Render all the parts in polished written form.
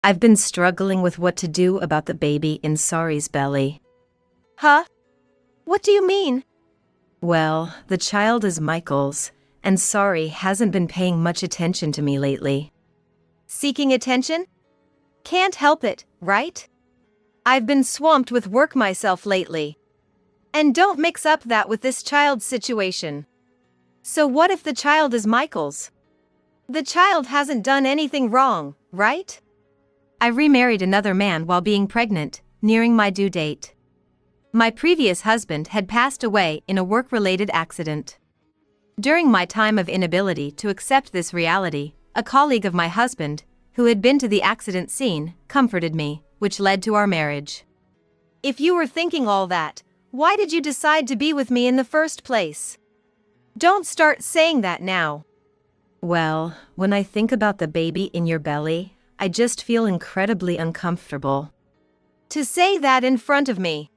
I've been struggling with what to do about the baby in Sari's belly. Huh? What do you mean? Well, the child is Michael's, and Sari hasn't been paying much attention to me lately. Seeking attention? Can't help it, right? I've been swamped with work myself lately. And don't mix up that with this child's situation. So what if the child is Michael's? The child hasn't done anything wrong, right? I remarried another man while being pregnant, nearing my due date. My previous husband had passed away in a work-related accident. During my time of inability to accept this reality, a colleague of my husband, who had been to the accident scene, comforted me, which led to our marriage. If you were thinking all that, why did you decide to be with me in the first place? Don't start saying that now. Well, when I think about the baby in your belly, I just feel incredibly uncomfortable. To say that in front of me.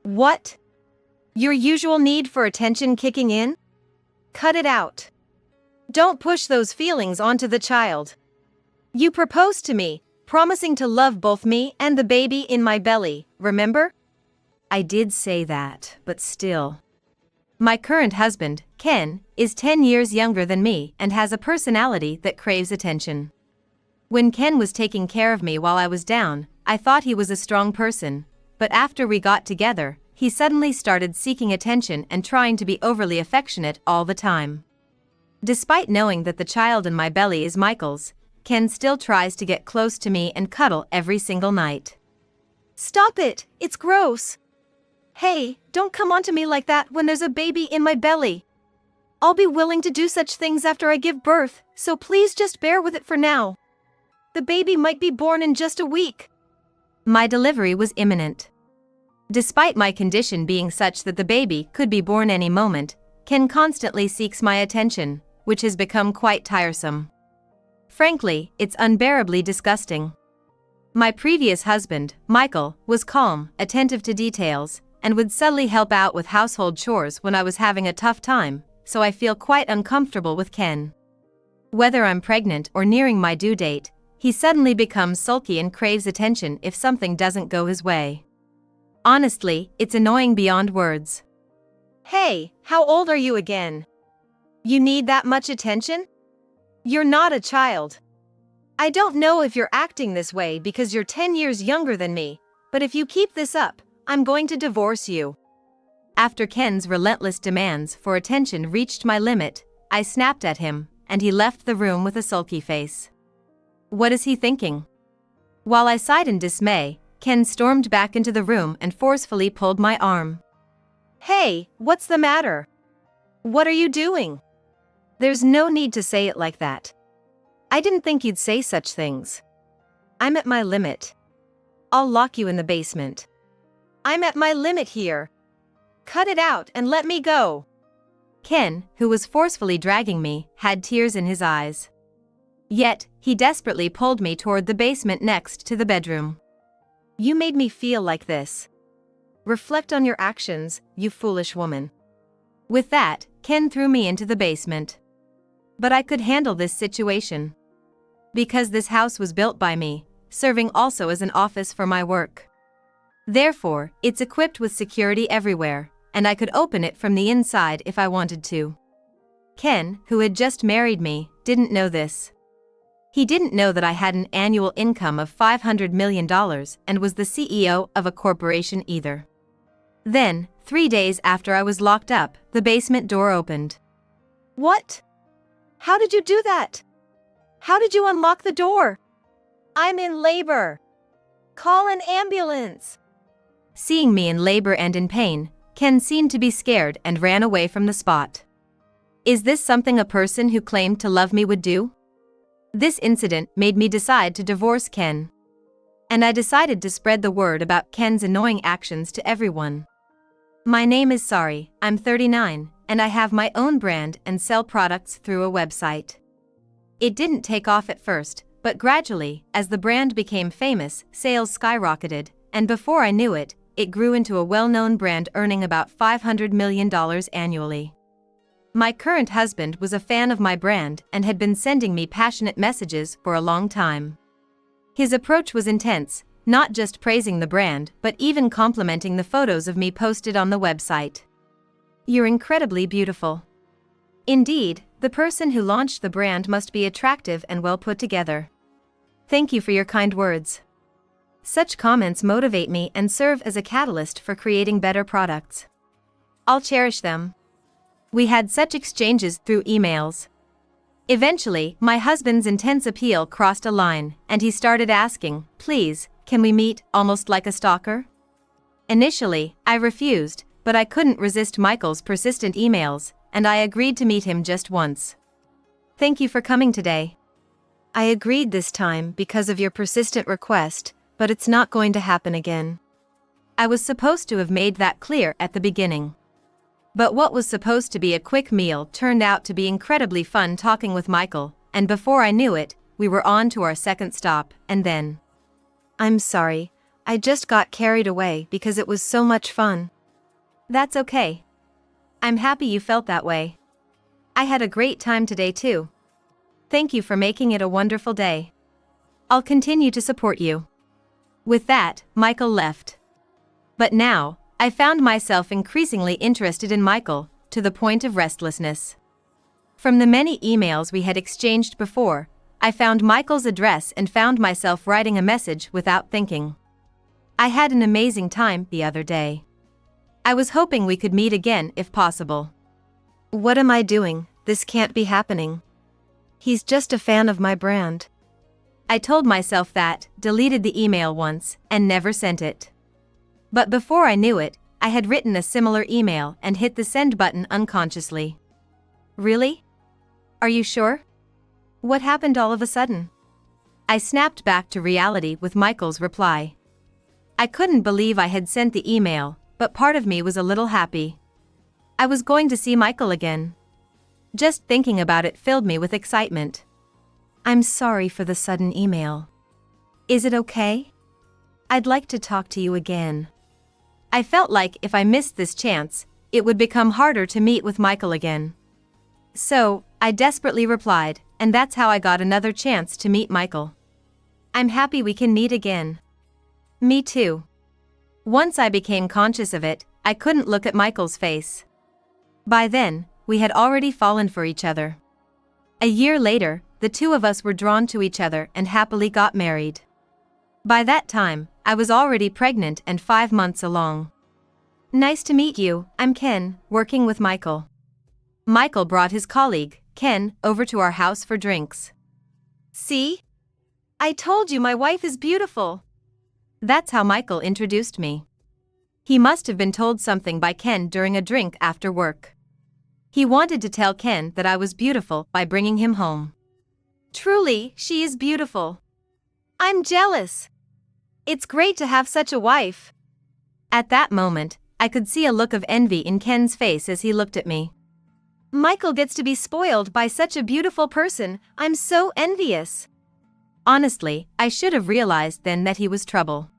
What? Your usual need for attention kicking in? Cut it out. Don't push those feelings onto the child. You proposed to me, promising to love both me and the baby in my belly, remember? I did say that, but still. My current husband, Ken, is 10 years younger than me and has a personality that craves attention. When Ken was taking care of me while I was down, I thought he was a strong person, but after we got together, he suddenly started seeking attention and trying to be overly affectionate all the time. Despite knowing that the child in my belly is Michael's, Ken still tries to get close to me and cuddle every single night. Stop it, it's gross. Hey, don't come onto me like that when there's a baby in my belly. I'll be willing to do such things after I give birth, so please just bear with it for now. The baby might be born in just a week. My delivery was imminent. Despite my condition being such that the baby could be born any moment, Ken constantly seeks my attention, which has become quite tiresome. Frankly, it's unbearably disgusting. My previous husband, Michael, was calm, attentive to details, and would subtly help out with household chores when I was having a tough time, so I feel quite uncomfortable with Ken. Whether I'm pregnant or nearing my due date, he suddenly becomes sulky and craves attention if something doesn't go his way. Honestly, it's annoying beyond words. Hey, how old are you again? You need that much attention? You're not a child. I don't know if you're acting this way because you're 10 years younger than me, but if you keep this up, I'm going to divorce you. After Ken's relentless demands for attention reached my limit, I snapped at him, and he left the room with a sulky face. What is he thinking? While I sighed in dismay, Ken stormed back into the room and forcefully pulled my arm. Hey, what's the matter? What are you doing? There's no need to say it like that. I didn't think you'd say such things. I'm at my limit. I'll lock you in the basement. I'm at my limit here. Cut it out and let me go. Ken, who was forcefully dragging me, had tears in his eyes. Yet, he desperately pulled me toward the basement next to the bedroom. You made me feel like this. Reflect on your actions, you foolish woman. With that, Ken threw me into the basement. But I could handle this situation. Because this house was built by me, serving also as an office for my work. Therefore, it's equipped with security everywhere, and I could open it from the inside if I wanted to. Ken, who had just married me, didn't know this. He didn't know that I had an annual income of $500 million and was the CEO of a corporation either. Then, 3 days after I was locked up, the basement door opened. What? How did you do that? How did you unlock the door? I'm in labor. Call an ambulance. Seeing me in labor and in pain, Ken seemed to be scared and ran away from the spot. Is this something a person who claimed to love me would do? This incident made me decide to divorce Ken. And I decided to spread the word about Ken's annoying actions to everyone. My name is Sari, I'm 39, and I have my own brand and sell products through a website. It didn't take off at first, but gradually, as the brand became famous, sales skyrocketed, and before I knew it, it grew into a well-known brand earning about $500 million annually. My current husband was a fan of my brand and had been sending me passionate messages for a long time. His approach was intense, not just praising the brand but even complimenting the photos of me posted on the website. "You're incredibly beautiful." Indeed, the person who launched the brand must be attractive and well put together. "Thank you for your kind words." Such comments motivate me and serve as a catalyst for creating better products. I'll cherish them. We had such exchanges through emails. Eventually, my husband's intense appeal crossed a line, and he started asking, "Please, can we meet?" almost like a stalker. Initially, I refused, but I couldn't resist Michael's persistent emails, and I agreed to meet him just once. "Thank you for coming today." I agreed this time because of your persistent request, but it's not going to happen again. I was supposed to have made that clear at the beginning. But what was supposed to be a quick meal turned out to be incredibly fun talking with Michael, and before I knew it, we were on to our second stop, and then... I'm sorry, I just got carried away because it was so much fun. That's okay. I'm happy you felt that way. I had a great time today too. Thank you for making it a wonderful day. I'll continue to support you. With that, Michael left. But now, I found myself increasingly interested in Michael, to the point of restlessness. From the many emails we had exchanged before, I found Michael's address and found myself writing a message without thinking. "I had an amazing time the other day. I was hoping we could meet again if possible." What am I doing? This can't be happening. He's just a fan of my brand. I told myself that, deleted the email once, and never sent it. But before I knew it, I had written a similar email and hit the send button unconsciously. "Really? Are you sure? What happened all of a sudden?" I snapped back to reality with Michael's reply. I couldn't believe I had sent the email, but part of me was a little happy. I was going to see Michael again. Just thinking about it filled me with excitement. I'm sorry for the sudden email. Is it okay? I'd like to talk to you again. I felt like if I missed this chance, it would become harder to meet with Michael again. So, I desperately replied, and that's how I got another chance to meet Michael. "I'm happy we can meet again." "Me too." Once I became conscious of it, I couldn't look at Michael's face. By then, we had already fallen for each other. A year later, the two of us were drawn to each other and happily got married. By that time, I was already pregnant and 5 months along. "Nice to meet you, I'm Ken, working with Michael." Michael brought his colleague, Ken, over to our house for drinks. "See? I told you my wife is beautiful." That's how Michael introduced me. He must have been told something by Ken during a drink after work. He wanted to tell Ken that I was beautiful by bringing him home. "Truly, she is beautiful. I'm jealous. It's great to have such a wife." At that moment, I could see a look of envy in Ken's face as he looked at me. "Michael gets to be spoiled by such a beautiful person, I'm so envious." Honestly, I should have realized then that he was trouble.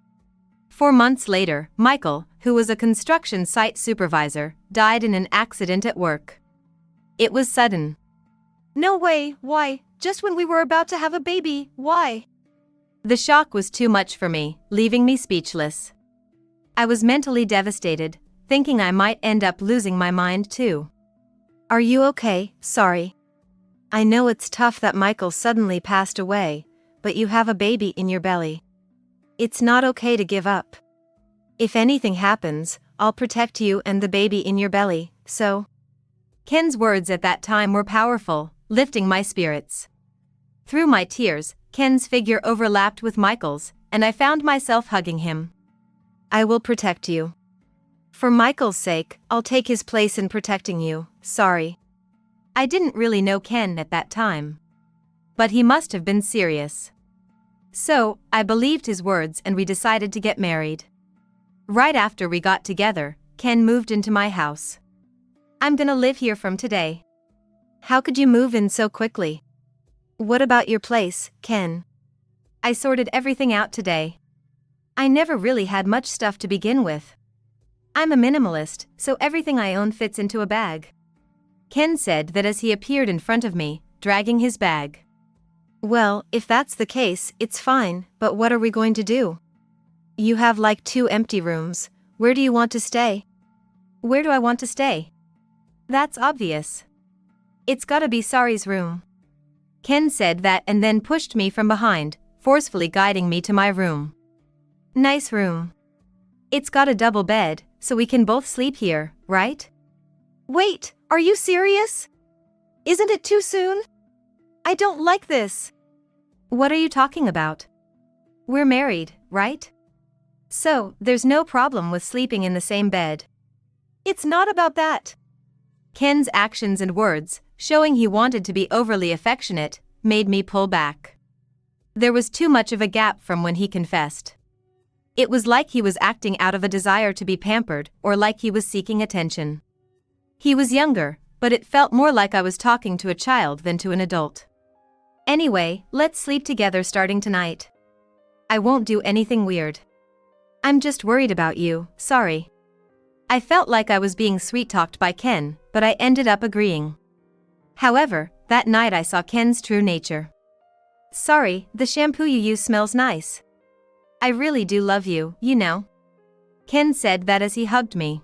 4 months later, Michael, who was a construction site supervisor, died in an accident at work. It was sudden. "No way, why? Just when we were about to have a baby, why?" The shock was too much for me, leaving me speechless. I was mentally devastated, thinking I might end up losing my mind too. "Are you okay? Sorry. I know it's tough that Michael suddenly passed away, but you have a baby in your belly. It's not okay to give up. If anything happens, I'll protect you and the baby in your belly, so..." Ken's words at that time were powerful, lifting my spirits. Through my tears, Ken's figure overlapped with Michael's, and I found myself hugging him. "I will protect you. For Michael's sake, I'll take his place in protecting you, sorry." I didn't really know Ken at that time. But he must have been serious. So, I believed his words and we decided to get married. Right after we got together, Ken moved into my house. "I'm gonna live here from today." "How could you move in so quickly? What about your place, Ken?" "I sorted everything out today. I never really had much stuff to begin with. I'm a minimalist, so everything I own fits into a bag." Ken said that as he appeared in front of me, dragging his bag. Well, if that's the case, it's fine, but what are we going to do? You have like 2 empty rooms. Where do you want to stay? Where do I want to stay? That's obvious. It's gotta be Sari's room. Ken said that and then pushed me from behind, forcefully guiding me to my room. Nice room. It's got a double bed, so we can both sleep here, right? Wait, are you serious? Isn't it too soon? I don't like this. What are you talking about? We're married, right? So, there's no problem with sleeping in the same bed. It's not about that. Ken's actions and words, showing he wanted to be overly affectionate, made me pull back. There was too much of a gap from when he confessed. It was like he was acting out of a desire to be pampered or like he was seeking attention. He was younger, but it felt more like I was talking to a child than to an adult. Anyway, let's sleep together starting tonight. I won't do anything weird. I'm just worried about you, sorry. I felt like I was being sweet-talked by Ken, but I ended up agreeing. However, that night I saw Ken's true nature. Sorry, the shampoo you use smells nice. I really do love you, you know. Ken said that as he hugged me.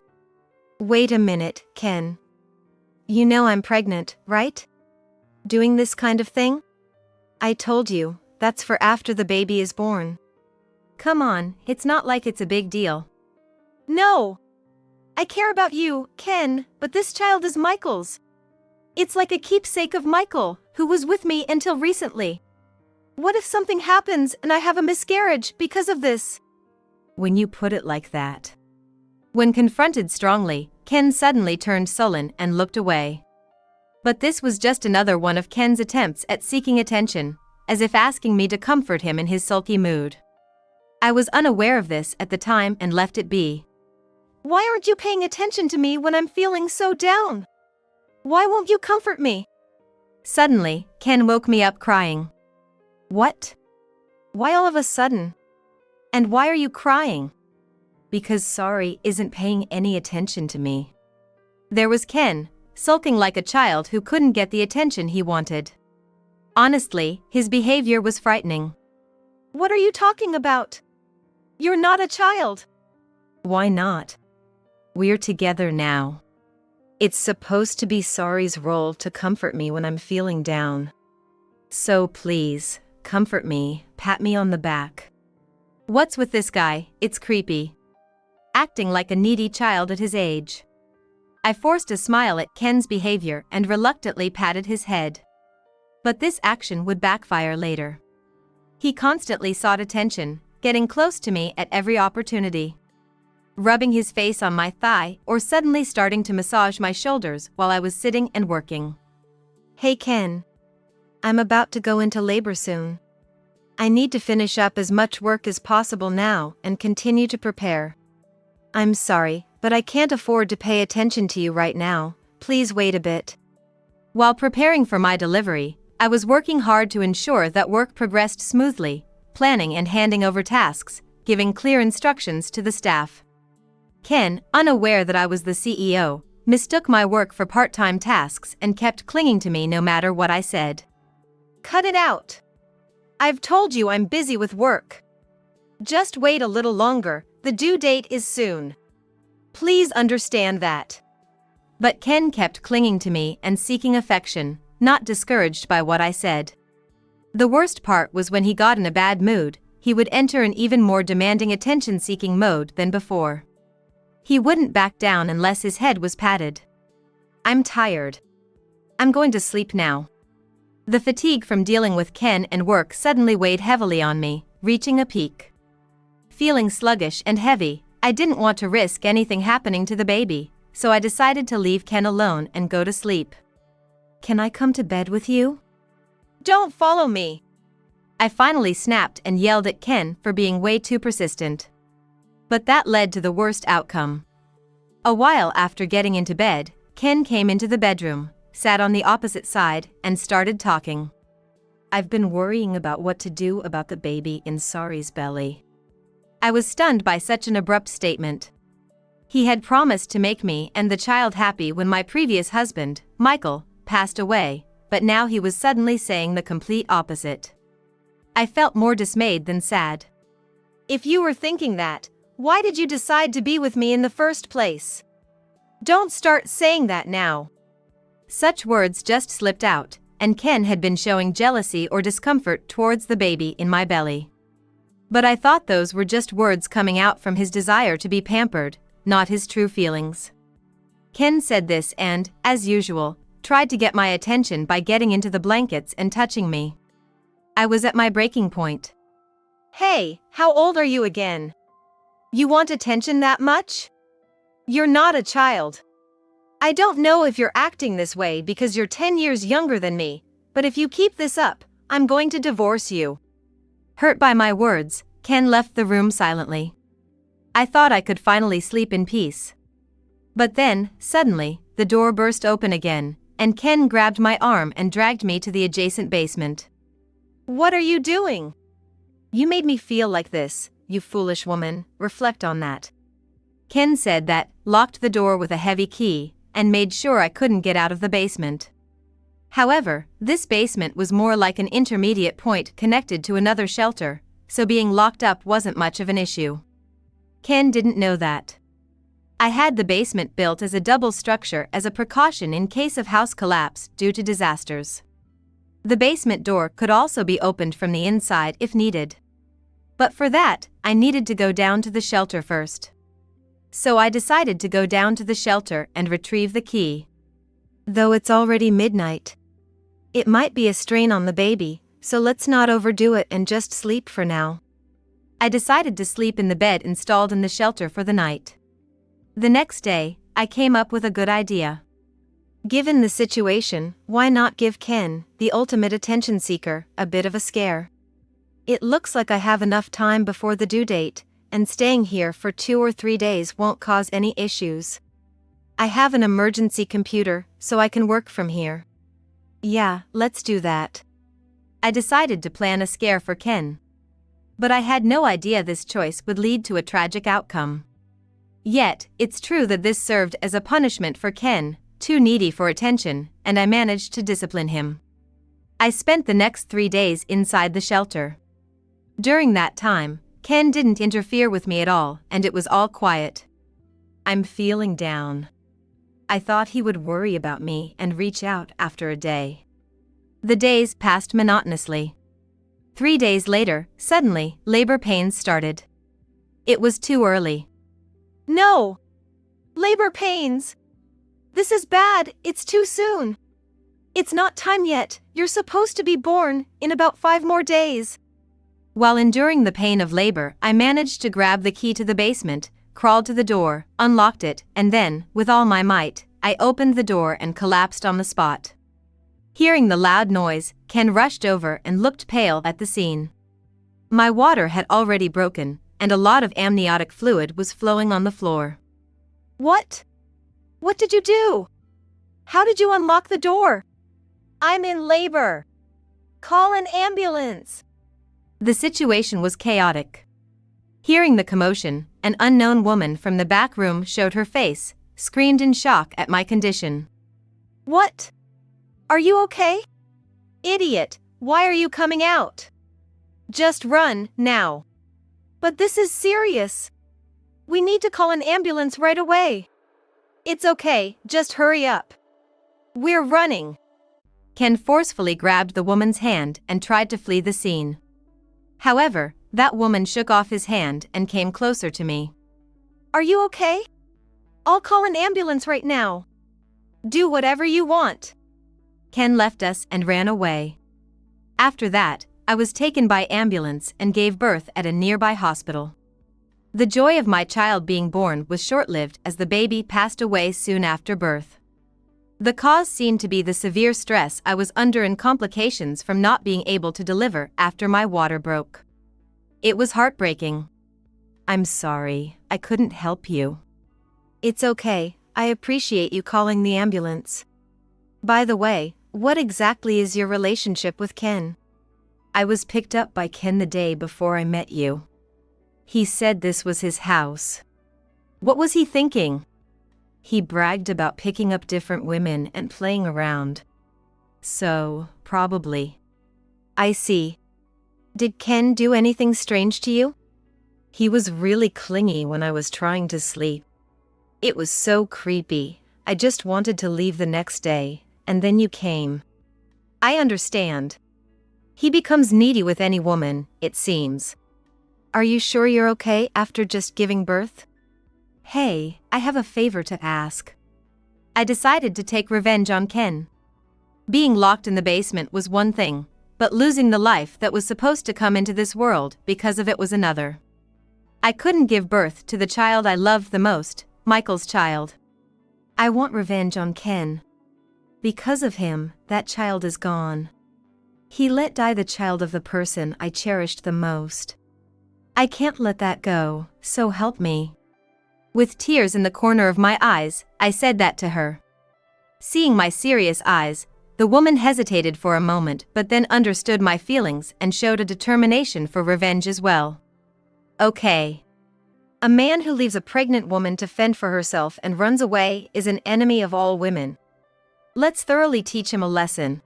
Wait a minute, Ken. You know I'm pregnant, right? Doing this kind of thing? I told you, that's for after the baby is born. Come on, it's not like it's a big deal. No! I care about you, Ken, but this child is Michael's. It's like a keepsake of Michael, who was with me until recently. What if something happens and I have a miscarriage because of this? When you put it like that. When confronted strongly, Ken suddenly turned sullen and looked away. But this was just another one of Ken's attempts at seeking attention, as if asking me to comfort him in his sulky mood. I was unaware of this at the time and left it be. Why aren't you paying attention to me when I'm feeling so down? Why won't you comfort me? Suddenly, Ken woke me up crying. What? Why all of a sudden? And why are you crying? Because Sari isn't paying any attention to me. There was Ken, sulking like a child who couldn't get the attention he wanted. Honestly, his behavior was frightening. What are you talking about? You're not a child. Why not? We're together now. It's supposed to be Sari's role to comfort me when I'm feeling down. So please, comfort me, pat me on the back. What's with this guy? It's creepy. Acting like a needy child at his age. I forced a smile at Ken's behavior and reluctantly patted his head. But this action would backfire later. He constantly sought attention, getting close to me at every opportunity. Rubbing his face on my thigh or suddenly starting to massage my shoulders while I was sitting and working. Hey Ken. I'm about to go into labor soon. I need to finish up as much work as possible now and continue to prepare. I'm sorry, but I can't afford to pay attention to you right now. Please wait a bit. While preparing for my delivery, I was working hard to ensure that work progressed smoothly, planning and handing over tasks, giving clear instructions to the staff. Ken, unaware that I was the CEO, mistook my work for part-time tasks and kept clinging to me no matter what I said. Cut it out. I've told you I'm busy with work. Just wait a little longer, the due date is soon. Please understand that. But Ken kept clinging to me and seeking affection, not discouraged by what I said. The worst part was when he got in a bad mood, he would enter an even more demanding attention-seeking mode than before. He wouldn't back down unless his head was patted. I'm tired. I'm going to sleep now. The fatigue from dealing with Ken and work suddenly weighed heavily on me, reaching a peak. Feeling sluggish and heavy, I didn't want to risk anything happening to the baby, so I decided to leave Ken alone and go to sleep. Can I come to bed with you? Don't follow me. I finally snapped and yelled at Ken for being way too persistent. But that led to the worst outcome. A while after getting into bed, Ken came into the bedroom, sat on the opposite side, and started talking. I've been worrying about what to do about the baby in Sari's belly. I was stunned by such an abrupt statement. He had promised to make me and the child happy when my previous husband, Michael, passed away, but now he was suddenly saying the complete opposite. I felt more dismayed than sad. If you were thinking that, why did you decide to be with me in the first place? Don't start saying that now. Such words just slipped out, and Ken had been showing jealousy or discomfort towards the baby in my belly. But I thought those were just words coming out from his desire to be pampered, not his true feelings. Ken said this and, as usual, tried to get my attention by getting into the blankets and touching me. I was at my breaking point. Hey, how old are you again? You want attention that much? You're not a child. I don't know if you're acting this way because you're 10 years younger than me, but if you keep this up, I'm going to divorce you. Hurt by my words, Ken left the room silently. I thought I could finally sleep in peace. But then, suddenly, the door burst open again, and Ken grabbed my arm and dragged me to the adjacent basement. What are you doing? You made me feel like this, you foolish woman, reflect on that. Ken said that, locked the door with a heavy key, and made sure I couldn't get out of the basement. However, this basement was more like an intermediate point connected to another shelter, so being locked up wasn't much of an issue. Ken didn't know that. I had the basement built as a double structure as a precaution in case of house collapse due to disasters. The basement door could also be opened from the inside if needed. But for that, I needed to go down to the shelter first. So I decided to go down to the shelter and retrieve the key. Though it's already midnight. It might be a strain on the baby, so let's not overdo it and just sleep for now. I decided to sleep in the bed installed in the shelter for the night. The next day, I came up with a good idea. Given the situation, why not give Ken, the ultimate attention seeker, a bit of a scare? It looks like I have enough time before the due date, and staying here for 2 or 3 days won't cause any issues. I have an emergency computer, so I can work from here. Yeah, let's do that. I decided to plan a scare for Ken. But I had no idea this choice would lead to a tragic outcome. Yet, it's true that this served as a punishment for Ken, too needy for attention, and I managed to discipline him. I spent the next 3 days inside the shelter. During that time, Ken didn't interfere with me at all, and it was all quiet. I'm feeling down. I thought he would worry about me and reach out after a day. The days passed monotonously. 3 days later, suddenly, labor pains started. It was too early. No! Labor pains! This is bad, it's too soon. It's not time yet, you're supposed to be born in about 5 more days. While enduring the pain of labor, I managed to grab the key to the basement, crawled to the door, unlocked it, and then, with all my might, I opened the door and collapsed on the spot. Hearing the loud noise, Ken rushed over and looked pale at the scene. My water had already broken, and a lot of amniotic fluid was flowing on the floor. What? What did you do? How did you unlock the door? I'm in labor. Call an ambulance. The situation was chaotic. Hearing the commotion, an unknown woman from the back room showed her face, screamed in shock at my condition. What? Are you okay? Idiot, why are you coming out? Just run, now. But this is serious. We need to call an ambulance right away. It's okay, just hurry up. We're running. Ken forcefully grabbed the woman's hand and tried to flee the scene. However, that woman shook off his hand and came closer to me. Are you okay? I'll call an ambulance right now. Do whatever you want. Ken left us and ran away. After that, I was taken by ambulance and gave birth at a nearby hospital. The joy of my child being born was short-lived as the baby passed away soon after birth. The cause seemed to be the severe stress I was under and complications from not being able to deliver after my water broke. It was heartbreaking. I'm sorry, I couldn't help you. It's okay, I appreciate you calling the ambulance. By the way, what exactly is your relationship with Ken? I was picked up by Ken the day before I met you. He said this was his house. What was he thinking? He bragged about picking up different women and playing around. So, probably. I see. Did Ken do anything strange to you? He was really clingy when I was trying to sleep. It was so creepy. I just wanted to leave the next day, and then you came. I understand. He becomes needy with any woman, it seems. Are you sure you're okay after just giving birth? Hey, I have a favor to ask. I decided to take revenge on Ken. Being locked in the basement was one thing, but losing the life that was supposed to come into this world because of it was another. I couldn't give birth to the child I loved the most, Michael's child. I want revenge on Ken. Because of him, that child is gone. He let die the child of the person I cherished the most. I can't let that go, so help me. With tears in the corner of my eyes, I said that to her. Seeing my serious eyes, the woman hesitated for a moment but then understood my feelings and showed a determination for revenge as well. Okay. A man who leaves a pregnant woman to fend for herself and runs away is an enemy of all women. Let's thoroughly teach him a lesson.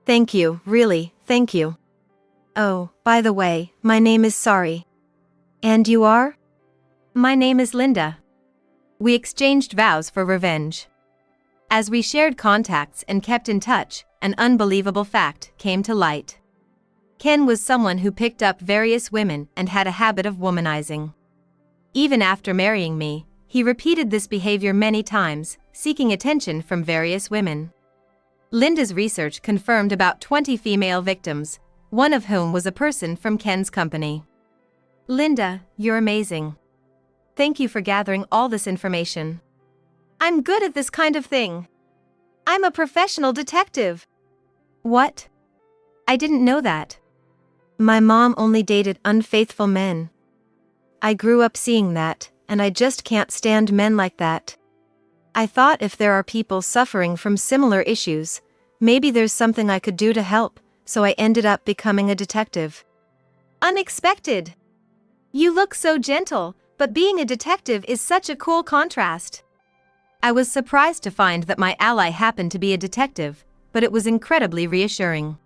Thank you, really, thank you. Oh, by the way, my name is Sari. And you are? My name is Linda. We exchanged vows for revenge. As we shared contacts and kept in touch, an unbelievable fact came to light. Ken was someone who picked up various women and had a habit of womanizing. Even after marrying me, he repeated this behavior many times, seeking attention from various women. Linda's research confirmed about 20 female victims, one of whom was a person from Ken's company. Linda, you're amazing. Thank you for gathering all this information. I'm good at this kind of thing. I'm a professional detective. What? I didn't know that. My mom only dated unfaithful men. I grew up seeing that, and I just can't stand men like that. I thought if there are people suffering from similar issues, maybe there's something I could do to help, so I ended up becoming a detective. Unexpected. You look so gentle, but being a detective is such a cool contrast. I was surprised to find that my ally happened to be a detective, but it was incredibly reassuring.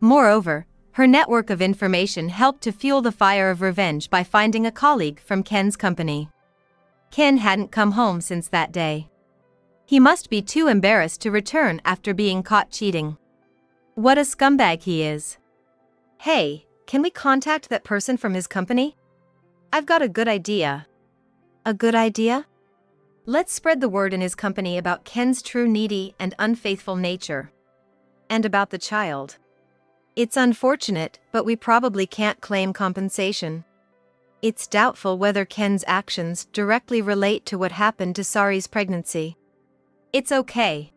Moreover, her network of information helped to fuel the fire of revenge by finding a colleague from Ken's company. Ken hadn't come home since that day. He must be too embarrassed to return after being caught cheating. What a scumbag he is. Hey, can we contact that person from his company? I've got a good idea. A good idea? Let's spread the word in his company about Ken's true needy and unfaithful nature. And about the child. It's unfortunate, but we probably can't claim compensation. It's doubtful whether Ken's actions directly relate to what happened to Sari's pregnancy. It's okay.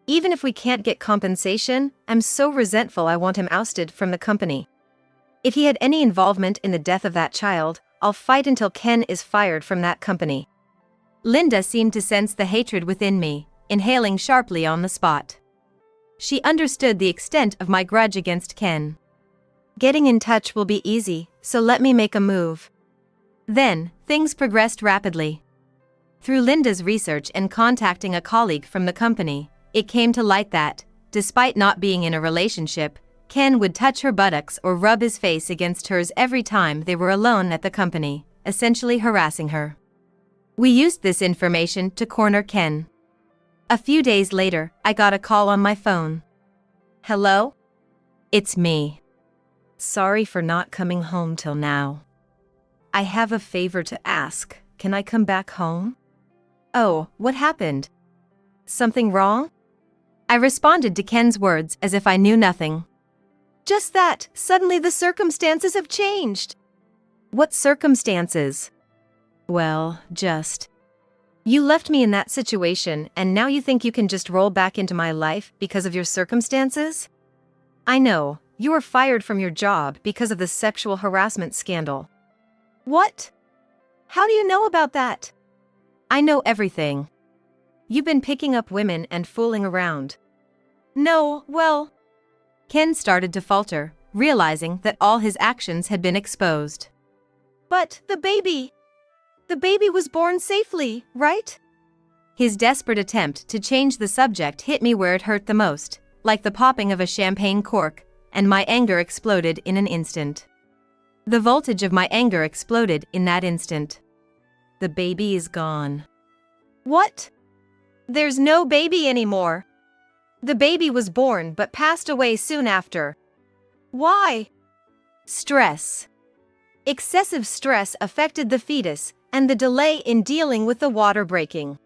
Even if we can't get compensation, I'm so resentful I want him ousted from the company. If he had any involvement in the death of that child, I'll fight until Ken is fired from that company. Linda seemed to sense the hatred within me, inhaling sharply on the spot. She understood the extent of my grudge against Ken. Getting in touch will be easy, so let me make a move. Then, things progressed rapidly. Through Linda's research and contacting a colleague from the company, it came to light that, despite not being in a relationship, Ken would touch her buttocks or rub his face against hers every time they were alone at the company, essentially harassing her. We used this information to corner Ken. A few days later, I got a call on my phone. Hello? It's me. Sorry for not coming home till now. I have a favor to ask. Can I come back home? Oh, what happened? Something wrong? I responded to Ken's words as if I knew nothing. Just that, suddenly the circumstances have changed. What circumstances? Well, You left me in that situation and now you think you can just roll back into my life because of your circumstances? I know, you were fired from your job because of the sexual harassment scandal. What? How do you know about that? I know everything. You've been picking up women and fooling around. No, well... Ken started to falter, realizing that all his actions had been exposed. But the baby was born safely, right? His desperate attempt to change the subject hit me where it hurt the most, like the popping of a champagne cork, and my anger exploded in an instant. The voltage of my anger exploded in that instant. The baby is gone. What? There's no baby anymore. The baby was born but passed away soon after. Why? Stress. Excessive stress affected the fetus, and the delay in dealing with the water breaking.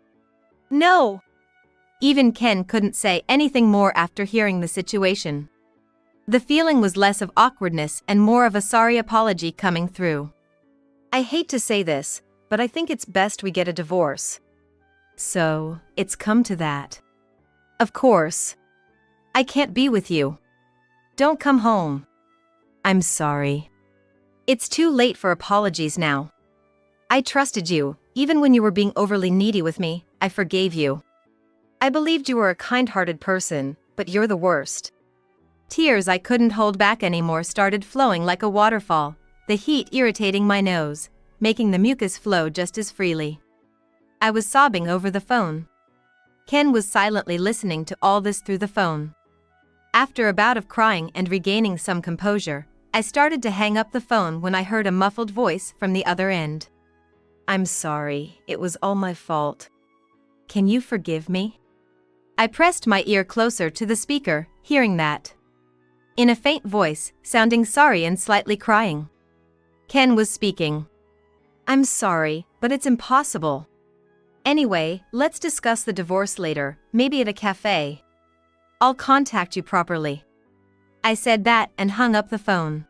No. Even Ken couldn't say anything more after hearing the situation. The feeling was less of awkwardness and more of a sorry apology coming through. I hate to say this, but I think it's best we get a divorce. So, it's come to that. Of course. I can't be with you. Don't come home. I'm sorry. It's too late for apologies now. I trusted you, even when you were being overly needy with me, I forgave you. I believed you were a kind-hearted person, but you're the worst. Tears I couldn't hold back anymore started flowing like a waterfall, the heat irritating my nose, making the mucus flow just as freely. I was sobbing over the phone. Ken was silently listening to all this through the phone. After a bout of crying and regaining some composure, I started to hang up the phone when I heard a muffled voice from the other end. I'm sorry, it was all my fault. Can you forgive me? I pressed my ear closer to the speaker, hearing that. In a faint voice, sounding sorry and slightly crying. Ken was speaking. I'm sorry, but it's impossible. Anyway, let's discuss the divorce later, maybe at a cafe. I'll contact you properly. I said that and hung up the phone.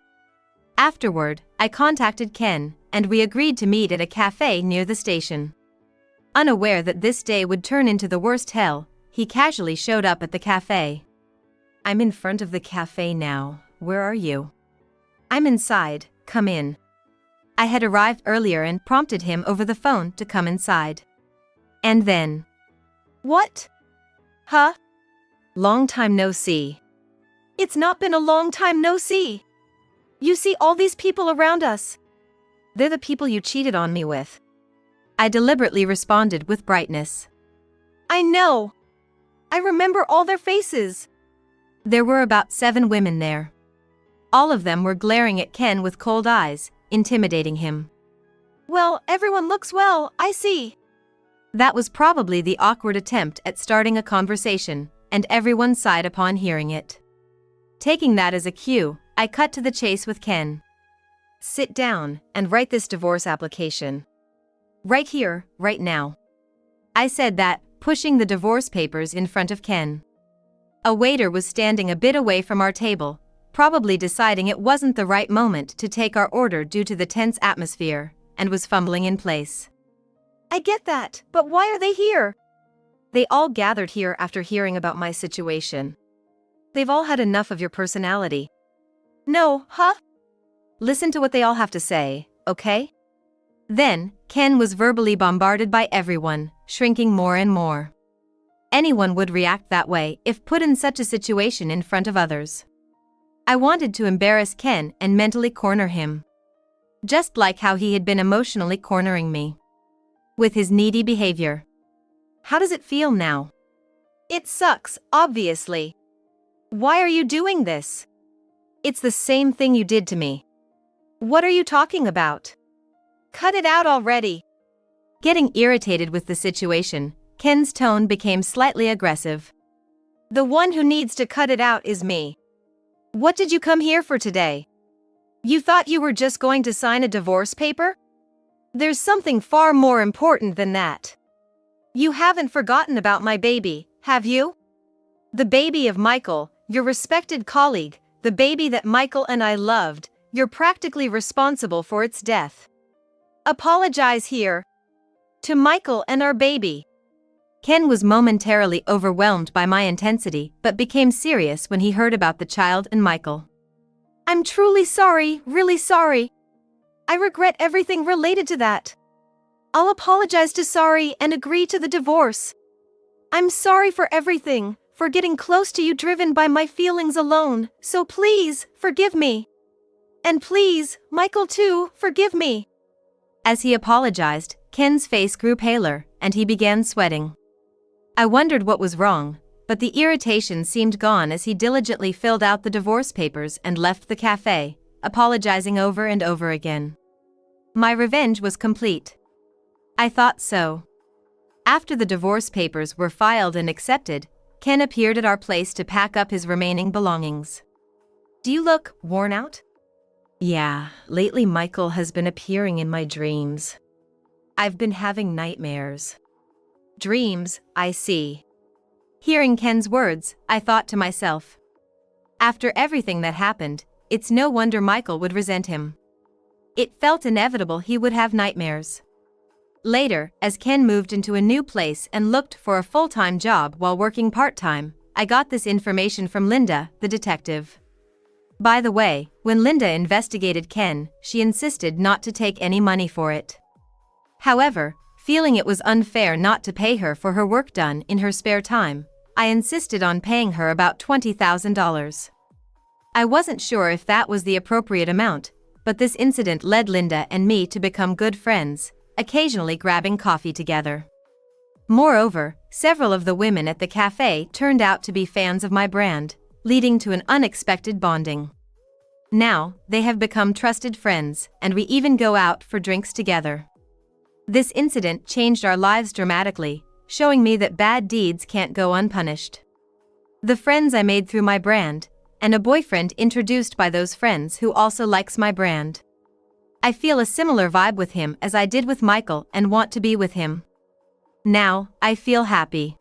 Afterward, I contacted Ken, and we agreed to meet at a cafe near the station. Unaware that this day would turn into the worst hell, he casually showed up at the cafe. I'm in front of the cafe now. Where are you? I'm inside, come in. I had arrived earlier and prompted him over the phone to come inside. And then. What? Huh? Long time no see. It's not been a long time no see. You see all these people around us. They're the people you cheated on me with. I deliberately responded with brightness. I know. I remember all their faces. There were about 7 women there. All of them were glaring at Ken with cold eyes, intimidating him. Well, everyone looks well, I see. That was probably the awkward attempt at starting a conversation, and everyone sighed upon hearing it. Taking that as a cue, I cut to the chase with Ken. Sit down and write this divorce application. Right here, right now. I said that, pushing the divorce papers in front of Ken. A waiter was standing a bit away from our table, probably deciding it wasn't the right moment to take our order due to the tense atmosphere, and was fumbling in place. I get that, but why are they here? They all gathered here after hearing about my situation. They've all had enough of your personality. No, huh? Listen to what they all have to say, okay? Then, Ken was verbally bombarded by everyone, shrinking more and more. Anyone would react that way if put in such a situation in front of others. I wanted to embarrass Ken and mentally corner him. Just like how he had been emotionally cornering me. With his needy behavior. How does it feel now? It sucks, obviously. Why are you doing this? It's the same thing you did to me. What are you talking about? Cut it out already. Getting irritated with the situation, Ken's tone became slightly aggressive. The one who needs to cut it out is me. What did you come here for today? You thought you were just going to sign a divorce paper? There's something far more important than that. You haven't forgotten about my baby, have you? The baby of Michael, your respected colleague, the baby that Michael and I loved, you're practically responsible for its death. Apologize here. To Michael and our baby. Ken was momentarily overwhelmed by my intensity but became serious when he heard about the child and Michael. I'm truly sorry, really sorry. I regret everything related to that. I'll apologize to Sorry and agree to the divorce. I'm sorry for everything, for getting close to you driven by my feelings alone, so please, forgive me. And please, Michael too, forgive me. As he apologized, Ken's face grew paler, and he began sweating. I wondered what was wrong, but the irritation seemed gone as he diligently filled out the divorce papers and left the cafe, apologizing over and over again. My revenge was complete. I thought so. After the divorce papers were filed and accepted, Ken appeared at our place to pack up his remaining belongings. Do you look worn out? Yeah, lately Michael has been appearing in my dreams. I've been having nightmares. Dreams, I see. Hearing Ken's words, I thought to myself. After everything that happened, it's no wonder Michael would resent him. It felt inevitable he would have nightmares. Later, as Ken moved into a new place and looked for a full-time job while working part-time, I got this information from Linda, the detective. By the way, when Linda investigated Ken, she insisted not to take any money for it. However, feeling it was unfair not to pay her for her work done in her spare time, I insisted on paying her about $20,000. I wasn't sure if that was the appropriate amount, but this incident led Linda and me to become good friends, occasionally grabbing coffee together. Moreover, several of the women at the cafe turned out to be fans of my brand, leading to an unexpected bonding. Now, they have become trusted friends, and we even go out for drinks together. This incident changed our lives dramatically, showing me that bad deeds can't go unpunished. The friends I made through my brand, and a boyfriend introduced by those friends who also likes my brand. I feel a similar vibe with him as I did with Michael and want to be with him. Now, I feel happy.